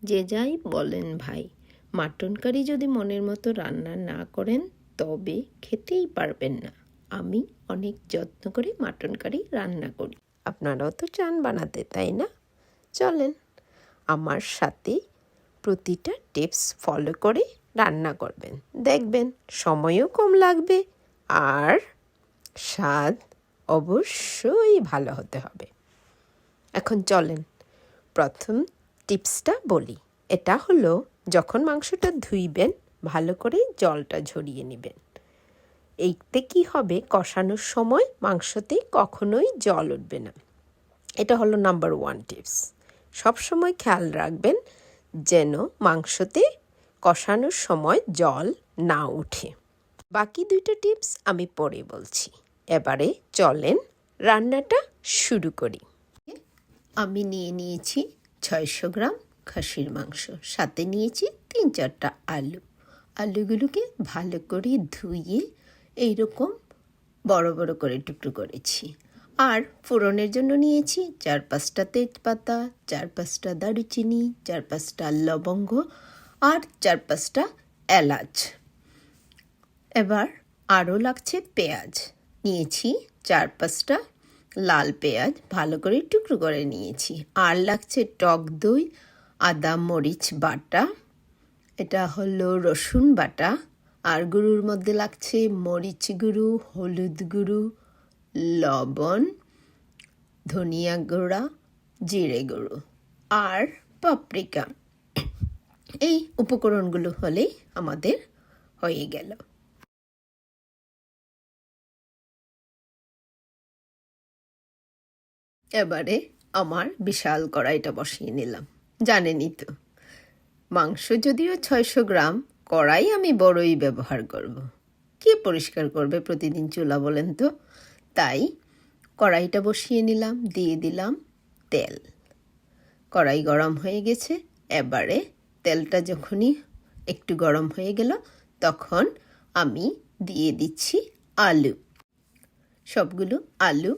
যে যাই বলেন ভাই, মাটন কারি যদি মনের মতো রান্না না করেন তবে খেতেই পারবেন না। আমি অনেক যত্ন করে মাটন কারি রান্না করি। আপনারাও তো চান বানাতে, তাই না? চলেন আমার সাথে প্রতিটা টিপস ফলো করে রান্না করবেন, দেখবেন সময়ও কম লাগবে আর স্বাদ অবশ্যই ভালো হতে হবে। এখন চলেন প্রথম টিপসটা বলি। এটা হলো, যখন মাংসটা ধুইবেন ভালো করে জলটা ঝরিয়ে নেবেন। এইতে কি হবে, কষানোর সময় মাংসতে কখনোই জল উঠবে না। এটা হলো নাম্বার 1 টিপস। সবসময় খেয়াল রাখবেন যেন মাংসতে কষানোর সময় জল না ওঠে। বাকি 2টা টিপস আমি পরে বলছি। এবারে চলেন রান্নাটা শুরু করি। আমি নিয়েছি 600 গ্রাম খাসির মাংস, সাথে নিয়েছি 3-4টা আলু। আলুগুলোকে ভালো করে ধুয়ে এইরকম বড় বড় করে টুকরো করেছি। আর ফোড়নের জন্য নিয়েছি 4-5টা তেজপাতা, 4-5টা দারুচিনি, 4-5টা লবঙ্গ আর 4-5টা এলাচ। এবার আরও লাগছে পেঁয়াজ। নিয়েছি 4-5টা লাল পেঁয়াজ, ভালো করে টুকরো করে নিয়েছি। আর লাগছে টক দই, আদা মরিচ বাটা, এটা হলো রসুন বাটা, আর গুঁড়োর মধ্যে লাগছে মরিচ গুঁড়ো, হলুদ গুঁড়ো, লবণ, ধনিয়া গুঁড়া, জিরে গুঁড়ো আর পাপরিকা। এই উপকরণগুলো হলেই আমাদের হয়ে গেল। এবারে আমার বিশাল কড়াইটা বসিয়ে নিলাম। জানেনই তো, মাংস যদিও 600 গ্রাম, কড়াই আমি বড়ই ব্যবহার করব। কে পরিষ্কার করবে প্রতিদিন চুলা বলেন তো? তাই কড়াইটা বসিয়ে নিলাম, দিয়ে দিলাম তেল। কড়াই গরম হয়ে গেছে। এবারে তেলটা যখনই একটু গরম হয়ে গেল তখন আমি দিয়ে দিচ্ছি আলু। সবগুলো আলু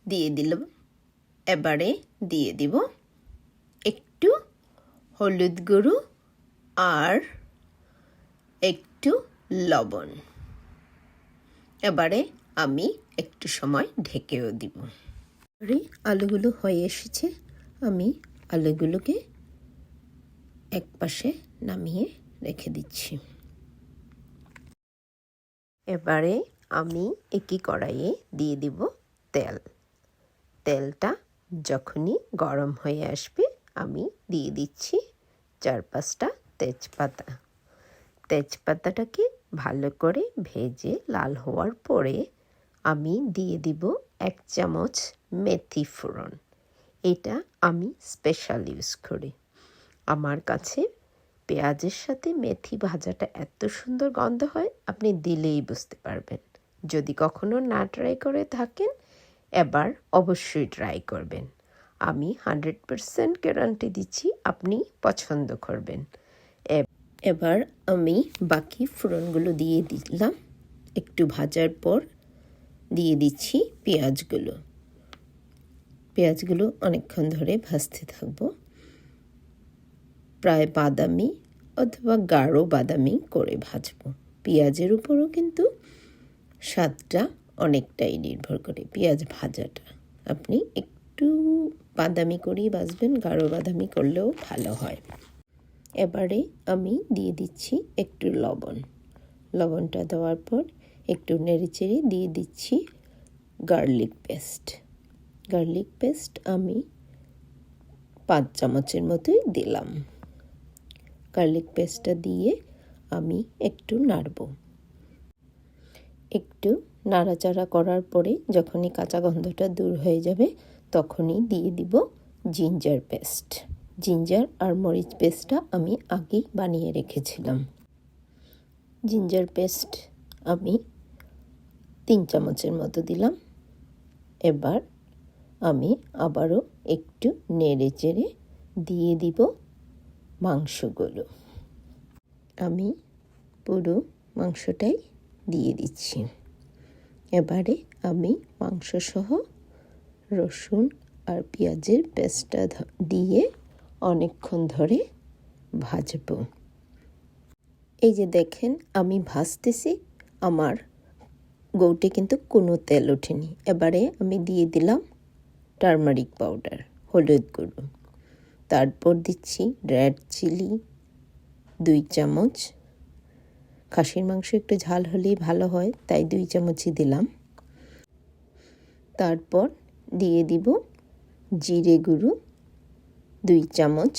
দিয়ে দিলাম। এবারে দিয়ে দিব একটু হলুদ গুঁড়ো আর একটু লবণ। এবারে আমি একটু সময় ঢেকেও দিব। আলুগুলো হয়ে এসেছে, আমি আলুগুলোকে এক পাশে নামিয়ে রেখে দিচ্ছি। এবারে আমি একই কড়াইয়ে দিয়ে দিব তেল। তেলটা যখনই গরম হয়ে আসবে আমি দিয়ে দিচ্ছি 4-5টা তেজপাতা। তেজপাতাটাকে ভালো করে ভেজে লাল হওয়ার পরে আমি দিয়ে দিব 1 চামচ মেথি ফোড়ন। এটা আমি স্পেশাল ইউজ করি। আমার কাছে পেঁয়াজের সাথে মেথি ভাজাটা এত সুন্দর গন্ধ হয়, আপনি দিলেই বুঝতে পারবেন। যদি কখনো না ট্রাই করে থাকেন, এবার অবশ্যই ট্রাই করবেন। আমি 100% গ্যারান্টি দিচ্ছি আপনি পছন্দ করবেন। এবার আমি বাকি ফোড়নগুলো দিয়ে দিলাম। একটু ভাজার পর দিয়ে দিচ্ছি পেঁয়াজগুলো। পেঁয়াজগুলো অনেকক্ষণ ধরে ভাজতে থাকবো, প্রায় বাদামি অথবা গাঢ় বাদামি করে ভাজবো। পেঁয়াজের উপরও কিন্তু স্বাদটা অনেকটাই নির্ভর করে পেঁয়াজ ভাজাটা। আপনি একটু বাদামি করেই ভাজবেন, গাঢ় বাদামি করলেও ভালো হয়। এবারে আমি দিয়ে দিচ্ছি একটু লবণ। লবণটা দেওয়ার পর একটু নেড়েচেড়ে দিয়ে দিচ্ছি গার্লিক পেস্ট। গার্লিক পেস্ট আমি 5 চামচের মতোই দিলাম। গার্লিক পেস্টটা দিয়ে আমি একটু নাড়ব। একটু নাড়াচাড়া করার পরে যখনই কাঁচা গন্ধটা দূর হয়ে যাবে তখনই দিয়ে দিব জিঞ্জার পেস্ট। জিঞ্জার আর মরিচ পেস্টটা আমি আগেই বানিয়ে রেখেছিলাম। জিঞ্জার পেস্ট আমি 3 চামচের মতো দিলাম। এবার আমি আবারও একটু নেড়েচেড়ে দিয়ে দিব মাংসগুলো। আমি পুরো মাংসটাই দিয়ে দিচ্ছি। এবারে আমি মাংসসহ রসুন আর পেঁয়াজের পেস্টটা দিয়ে অনেকক্ষণ ধরে ভাজবো। এই যে দেখেন আমি ভাজতেছি, আমার গৌটে কিন্তু কোনো তেল ওঠেনি। এবারে আমি দিয়ে দিলাম টারমারিক পাউডার, হলুদ গুঁড়ো, তারপর দিচ্ছি রেড চিলি 2 চামচ। খাসির মাংস একটু ঝাল হলেই ভালো হয়, তাই 2 চামচই দিলাম। তারপর দিয়ে দিব জিরে গুঁড়ো 2 চামচ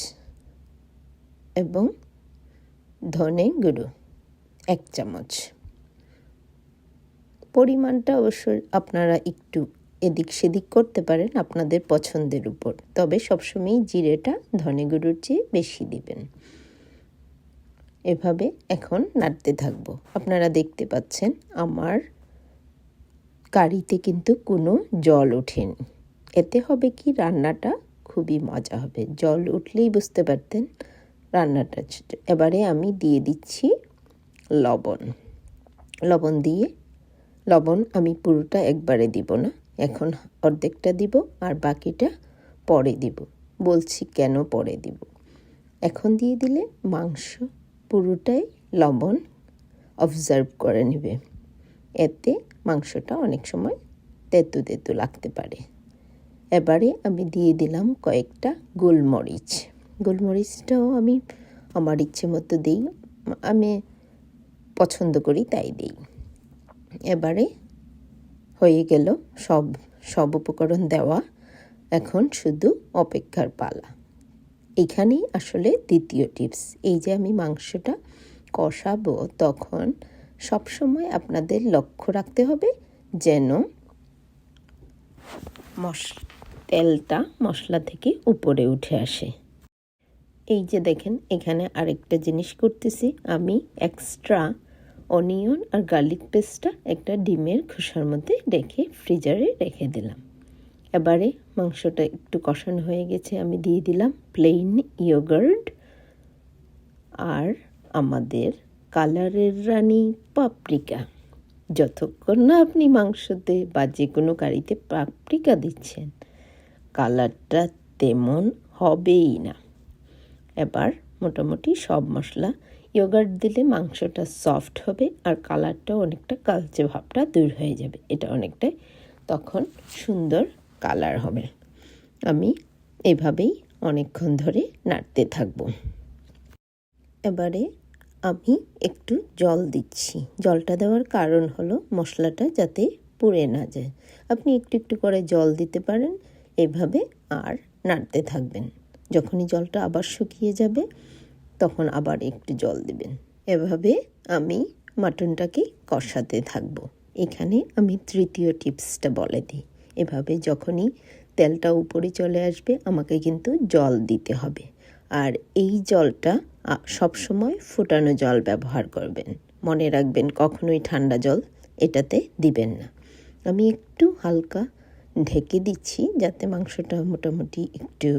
এবং ধনে গুঁড়ো 1 চামচ। পরিমাণটা অবশ্যই আপনারা একটু এদিক সেদিক করতে পারেন আপনাদের পছন্দের উপর, তবে সবসময় জিরেটা ধনে গুঁড়োর চেয়ে বেশি দিবেন। এভাবে এখন নাড়তে থাকবো। আপনারা দেখতে পাচ্ছেন আমার কারিতে কিন্তু কোনো জল ওঠেনি। এতে হবে কি, রান্নাটা খুবই মজা হবে। জল উঠলেই বুঝতে পারতেন রান্নাটা। এবারে আমি দিয়ে দিচ্ছি লবণ। লবণ আমি পুরোটা একবারে দিব না, এখন অর্ধেকটা দিব আর বাকিটা পরে দিব। বলছি কেন পরে দিব। এখন দিয়ে দিলে মাংস পুরোটাই লবণ অবজার্ভ করে নেবে, এতে মাংসটা অনেক সময় তেতো তেতো লাগতে পারে। এবারে আমি দিয়ে দিলাম কয়েকটা গোলমরিচ। গোলমরিচটাও আমি আমার ইচ্ছে মতো দিই, আমি পছন্দ করি তাই দিই। এবারে হয়ে গেল সব উপকরণ দেওয়া, এখন শুধু অপেক্ষার পালা। এখানেই আসলে দ্বিতীয় টিপস। এই যে আমি মাংসটা কষাবো, তখন সবসময় আপনাদের লক্ষ্য রাখতে হবে যেন তেলটা মশলা থেকে উপরে উঠে আসে। এই যে দেখেন এখানে আরেকটা জিনিস করতেছি, আমি এক্সট্রা অনিয়ন আর গার্লিক পেস্টটা একটা ডিমের খোসার মধ্যে রেখে ফ্রিজারে রেখে দিলাম। এবারে মাংসটা একটু কষানো হয়ে গেছে, আমি দিয়ে দিলাম প্লেন ইয়োগার্ট আর আমাদের কালারের রানী পাপরিকা। যতক্ষণ না আপনি মাংসতে বা যে কোনো কারিতে পাপরিকা দিচ্ছেন, কালারটা তেমন হবেই না। এবার মোটামুটি সব মশলা, ইয়োগার্ট দিলে মাংসটা সফট হবে আর কালারটাও অনেকটা কালচে ভাবটা দূর হয়ে যাবে, এটা অনেকটাই তখন সুন্দর কালার হবে। আমি এভাবেই অনেকক্ষণ ধরে নাড়তে থাকব। এবারে আমি একটু জল দিচ্ছি। জলটা দেওয়ার কারণ হলো মশলাটা যাতে পুড়ে না যায়। আপনি একটু একটু করে জল দিতে পারেন এভাবে, আর নাড়তে থাকবেন। যখনই জলটা আবার শুকিয়ে যাবে তখন আবার একটু জল দিবেন। এভাবে আমি মাটনটাকে কষাতে থাকব। এখানে আমি তৃতীয় টিপসটা বলে দিই। এভাবে যখনই তেলটা উপরে চলে আসবে আমাকে কিন্তু জল দিতে হবে, আর এই জলটা সবসময় ফোটানো জল ব্যবহার করবেন। মনে রাখবেন কখনোই ঠান্ডা জল এটাতে দিবেন না। আমি একটু হালকা ঢেকে দিচ্ছি যাতে মাংসটা মোটামুটি একটু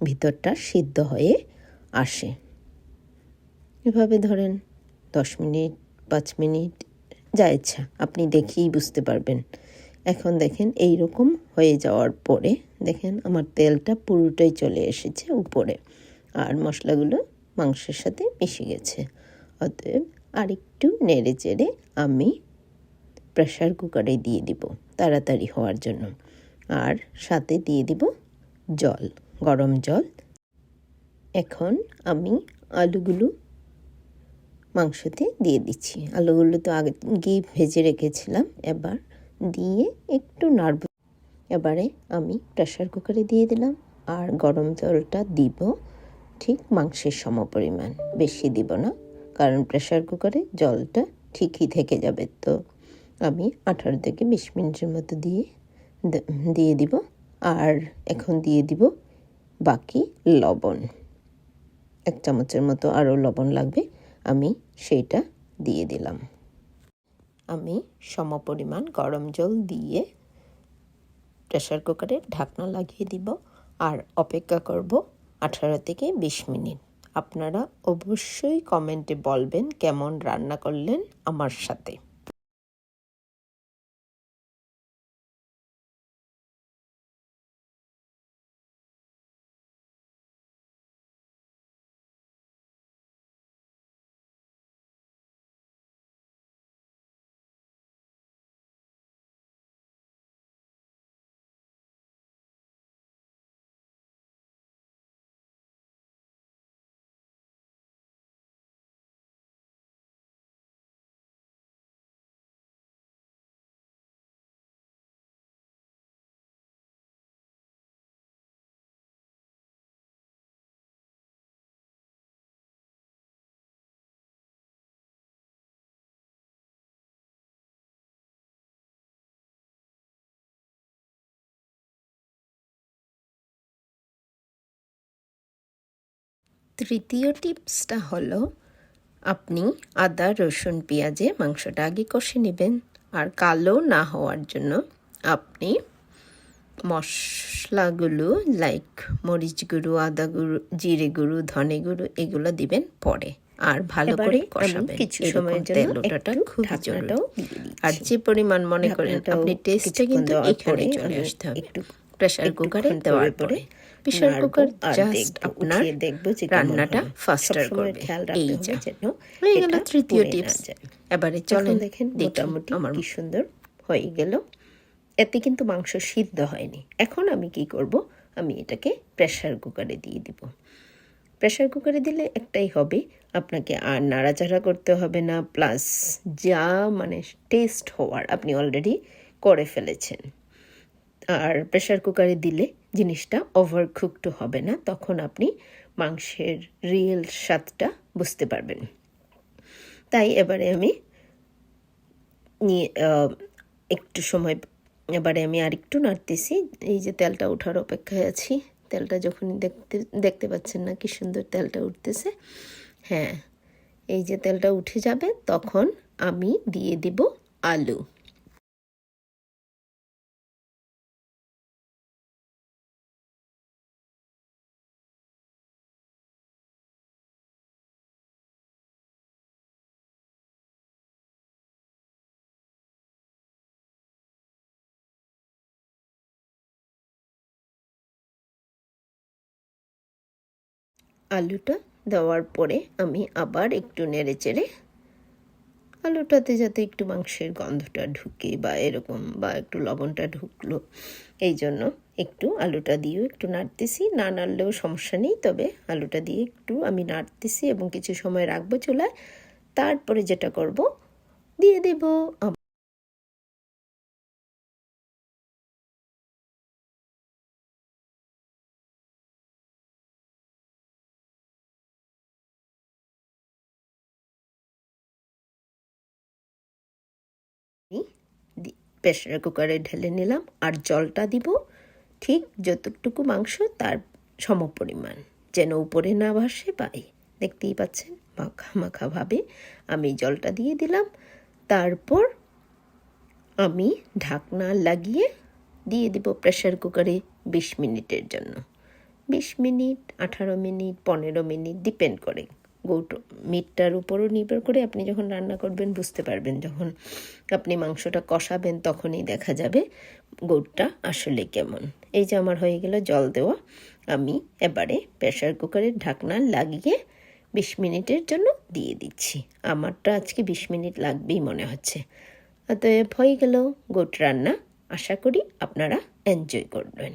ভিতরটা সিদ্ধ হয়ে আসে। এভাবে ধরেন 10 মিনিট 5 মিনিট যা ইচ্ছা, আপনি দেখেই বুঝতে পারবেন। এখন দেখেন এই রকম হয়ে যাওয়ার পরে দেখেন আমার তেলটা পুরোটাই চলে এসেছে উপরে, আর মশলাগুলো মাংসের সাথে মিশে গেছে। অতএব আরেকটু নেড়ে চেড়ে আমি প্রেসার কুকারে দিয়ে দিব তাড়াতাড়ি হওয়ার জন্য, আর সাথে দিয়ে দিব জল, গরম জল। এখন আমি আলুগুলো মাংসতে দিয়ে দিচ্ছি। আলুগুলো তো আগেই ভেজে রেখেছিলাম, এবার দিয়ে একটু নাড়ব। এবারে আমি প্রেসার কুকারে দিয়ে দিলাম, আর গরম জলটা দিব ঠিক মাংসের সমপরিমাণ, বেশি দিব না, কারণ প্রেসার কুকারে জলটা ঠিকই থেকে যাবে। তো আমি 18 থেকে 20 মিনিটের মতো দিয়ে দিব। আর এখন দিয়ে দিব বাকি লবণ, 1 চামচের মতো আরও লবণ লাগবে, আমি সেইটা দিয়ে দিলাম। আমি সমপরিমাণ গরম জল দিয়ে প্রেসার কুকারে ঢাকনা লাগিয়ে দিব আর অপেক্ষা করব 18 থেকে 20 মিনিট। আপনারা অবশ্যই কমেন্টে বলবেন কেমন রান্না করলেন আমার সাথে। তৃতীয় টিপসটা হলো আপনি আদা রসুন পেঁয়াজে মাংসটা আগে কষে নেবেন। আর কালো না হওয়ার জন্য আপনি মশলাগুলো লাইক মরিচ গুঁড়ো, আদা গুঁড়ো, জিরে গুঁড়ো, ধনে গুঁড়ো এগুলো দিবেন পরে। আর ভালো করে কষাবেন কিছু সময়ের জন্য। তেল ওঠাটা খুব জরুরি। আর যে পরিমাণ মনে করেন আপনি টেস্টটা কিন্তু এখানে চলে আসতে হবে। একটু প্রেসার কুকারে দেওয়ার পরে প্রেসার কুকার জাস্ট আপনার রান্নাটা ফাস্টার করবে। এই যা হয়ে গেল তৃতীয় টিপস। এবারে চলেন দেখেন মোটামুটি আমার কি সুন্দর হয়ে গেল। এতে কিন্তু মাংস সিদ্ধ হয়নি। এখন আমি কি করব, আমি এটাকে প্রেসার কুকারে দিয়ে দিব। প্রেসার কুকারে দিলে একটাই হবে, আপনাকে আর নাড়াচাড়া করতে হবে না, প্লাস যা মানে টেস্ট হওয়ার আপনি অলরেডি করে ফেলেছেন। আর প্রেসার কুকারে দিলে জিনিসটা ওভার কুকড হবে না, তখন আপনি মাংসের রিয়েল স্বাদটা বুঝতে পারবেন। তাই এবারে আমি একটু সময় এবারে আমি আরেকটু নাড়তেছি। এই যে তেলটা ওঠার অপেক্ষায় আছি। তেলটা যখন দেখতে পাচ্ছেন না কি সুন্দর তেলটা উঠতেছে। হ্যাঁ, এই যে তেলটা উঠে যাবে তখন আমি দিয়ে দিব আলু। আলুটা দেওয়ার পরে আমি আবার একটু নেড়ে চেড়ে, আলুটাতে যাতে একটু মাংসের গন্ধটা ঢুকে বা এরকম, বা একটু লবণটা ঢুকলো, এই জন্য একটু আলুটা দিয়েও একটু নাড়তেছি। না নাড়লেও সমস্যা নেই, তবে আলুটা দিয়ে একটু আমি নাড়তেছি এবং কিছু সময় রাখবো চুলায়। তারপরে যেটা করব, দিয়ে দেব প্রেসার কুকারে ঢেলে নিলাম। আর জলটা দিব ঠিক যতটুকু মাংস তার সমপরিমাণ, যেন উপরে না ভাসে পাই। দেখতেই পাচ্ছেন মাখা মাখা ভাবে আমি জলটা দিয়ে দিলাম। তারপর আমি ঢাকনা লাগিয়ে দিয়ে দিব প্রেসার কুকারে 20 মিনিটের জন্য। 20 মিনিট, 18 মিনিট, 15 মিনিট ডিপেন্ড করে মিটটার উপরও নির্ভর করে। আপনি যখন রান্না করবেন বুঝতে পারবেন, যখন আপনি মাংসটা কষাবেন তখনই দেখা যাবে গোটটা আসলে কেমন। এই যে আমার হয়ে গেল জল দেওয়া। আমি এবারে প্রেসার কুকারের ঢাকনা লাগিয়ে 20 মিনিটের জন্য দিয়ে দিচ্ছি। আমারটা আজকে 20 মিনিট লাগবেই মনে হচ্ছে। অতএব হয়ে গেল গোট রান্না। আশা করি আপনারা এনজয় করবেন।